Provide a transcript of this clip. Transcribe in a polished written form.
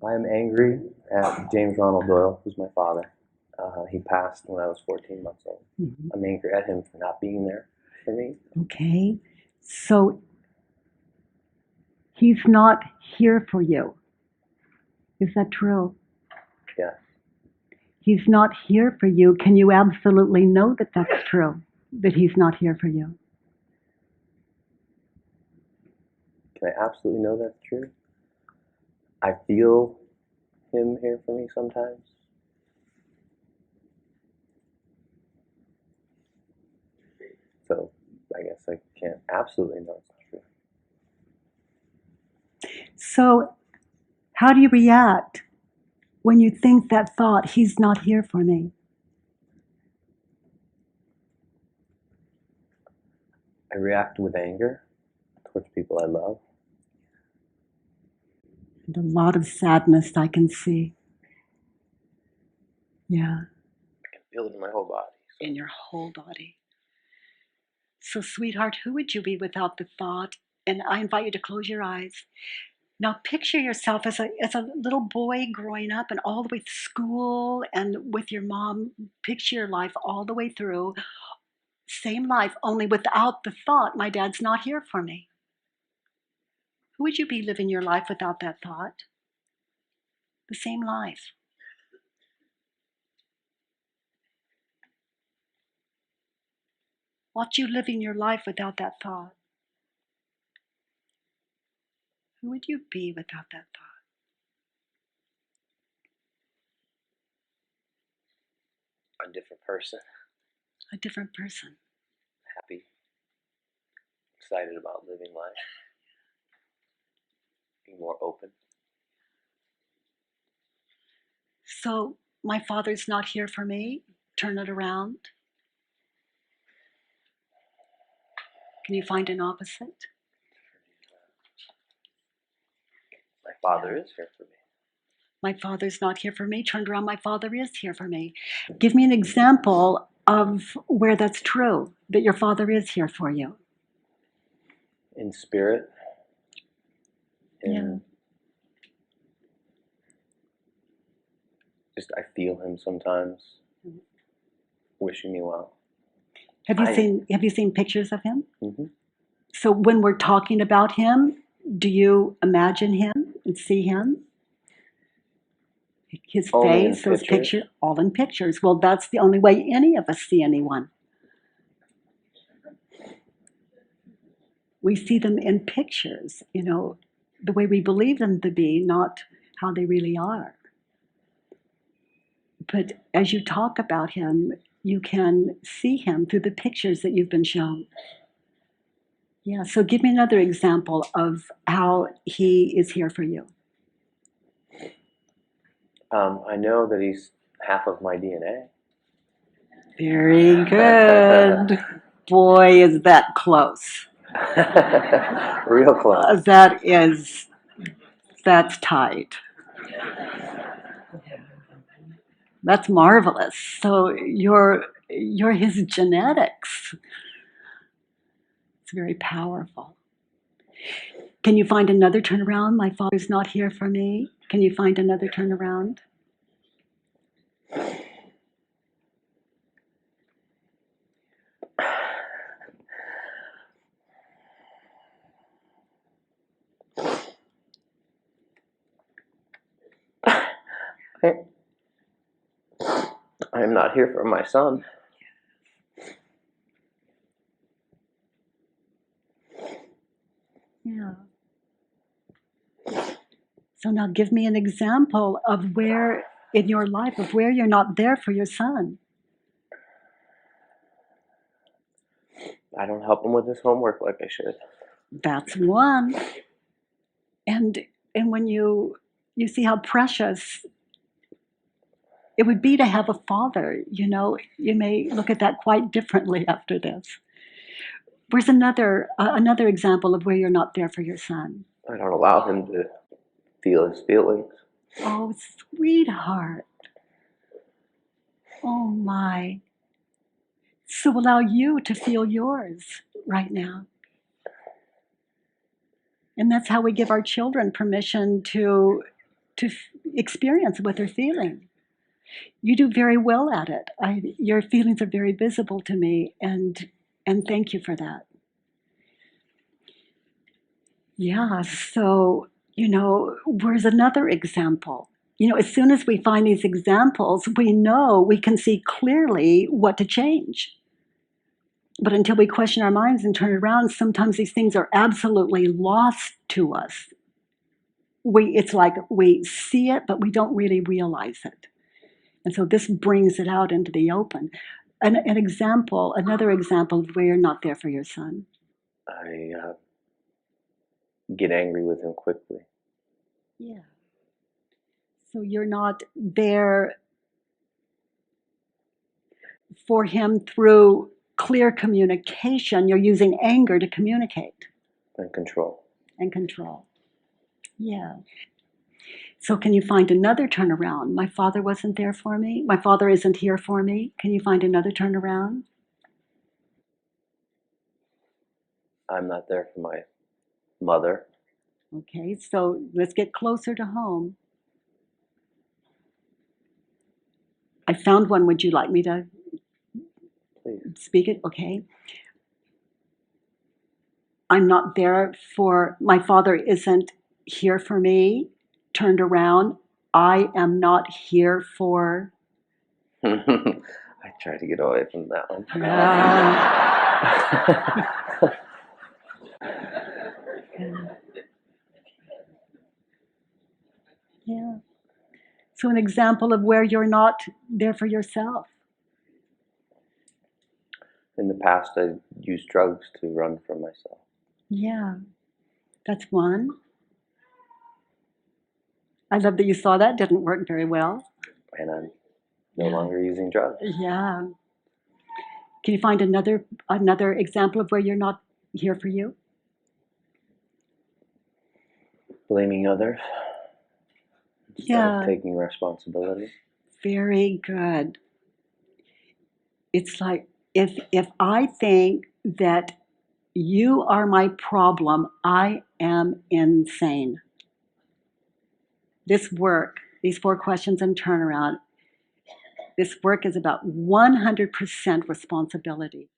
I am angry at James Ronald Doyle, who's my father. He passed when I was 14 months old. Mm-hmm. I'm angry at him for not being there for me. Okay, so he's not here for you. Is that true? Yes. He's not here for you. Can you absolutely know that that's true, that he's not here for you? Can I absolutely know that's true? I feel him here for me sometimes. So I guess I can't absolutely know it's true. So how do you react when you think that thought, he's not here for me? I react with anger towards people I love. And a lot of sadness I can see. Yeah. I can feel it in my whole body. In your whole body. So, sweetheart, who would you be without the thought? And I invite you to close your eyes. Now picture yourself as a little boy growing up and all the way to school and with your mom. Picture your life all the way through. Same life, only without the thought, my dad's not here for me. Who would you be living your life without that thought? The same life. Watch you living your life without that thought. Who would you be without that thought? A different person. A different person. Happy. Excited about living life. Being more open. So, my father's not here for me. Turn it around. Can you find an opposite? My father is here for me. My father's not here for me. Turned around, my father is here for me. Give me an example of where that's true, that your father is here for you. In spirit. Yeah. Just I feel him sometimes, wishing me well. Have you seen pictures of him? Mm-hmm. So when we're talking about him, do you imagine him and see him? His Only face, in those pictures, all in pictures. Well, that's the only way any of us see anyone. We see them in pictures, the way we believe them to be, not how they really are. But as you talk about him, you can see him through the pictures that you've been shown. Yeah, so give me another example of how he is here for you. I know that he's half of my DNA. Very good. Boy, is that close. Real close. That's tight. That's marvelous. So you're his genetics. It's very powerful. Can you find another turnaround? My father's not here for me. Can you find another turnaround? I am not here for my son. Yeah. So now give me an example of where in your life, of where you're not there for your son. I don't help him with his homework like I should. That's one. And when you see how precious it would be to have a father, you may look at that quite differently after this. Where's another example of where you're not there for your son? I don't allow him to feel his feelings. Oh, sweetheart. Oh, my. So allow you to feel yours right now. And that's how we give our children permission to to experience what they're feeling. You do very well at it. Your feelings are very visible to me, and thank you for that. Yeah, so, where's another example? As soon as we find these examples, we know we can see clearly what to change. But until we question our minds and turn it around, sometimes these things are absolutely lost to us. It's like we see it, but we don't really realize it. And so this brings it out into the open. Another example of where you're not there for your son. I get angry with him quickly. Yeah. So you're not there for him through clear communication. You're using anger to communicate. And control. Yeah. So can you find another turnaround? My father wasn't there for me. My father isn't here for me. Can you find another turnaround? I'm not there for my mother. Okay, so let's get closer to home. I found one. Would you like me to speak it? Okay. I'm not there for, my father isn't here for me. Turned around. I am not here for. I tried to get away from that one. Yeah. So an example of where you're not there for yourself. In the past, I used drugs to run from myself. Yeah, that's one. I love that you saw that. Didn't work very well. And I'm no longer using drugs. Yeah. Can you find another example of where you're not here for you? Blaming others. Instead of taking responsibility. Very good. It's like if I think that you are my problem, I am insane. This work, these 4 questions and turnaround, this work is about 100% responsibility.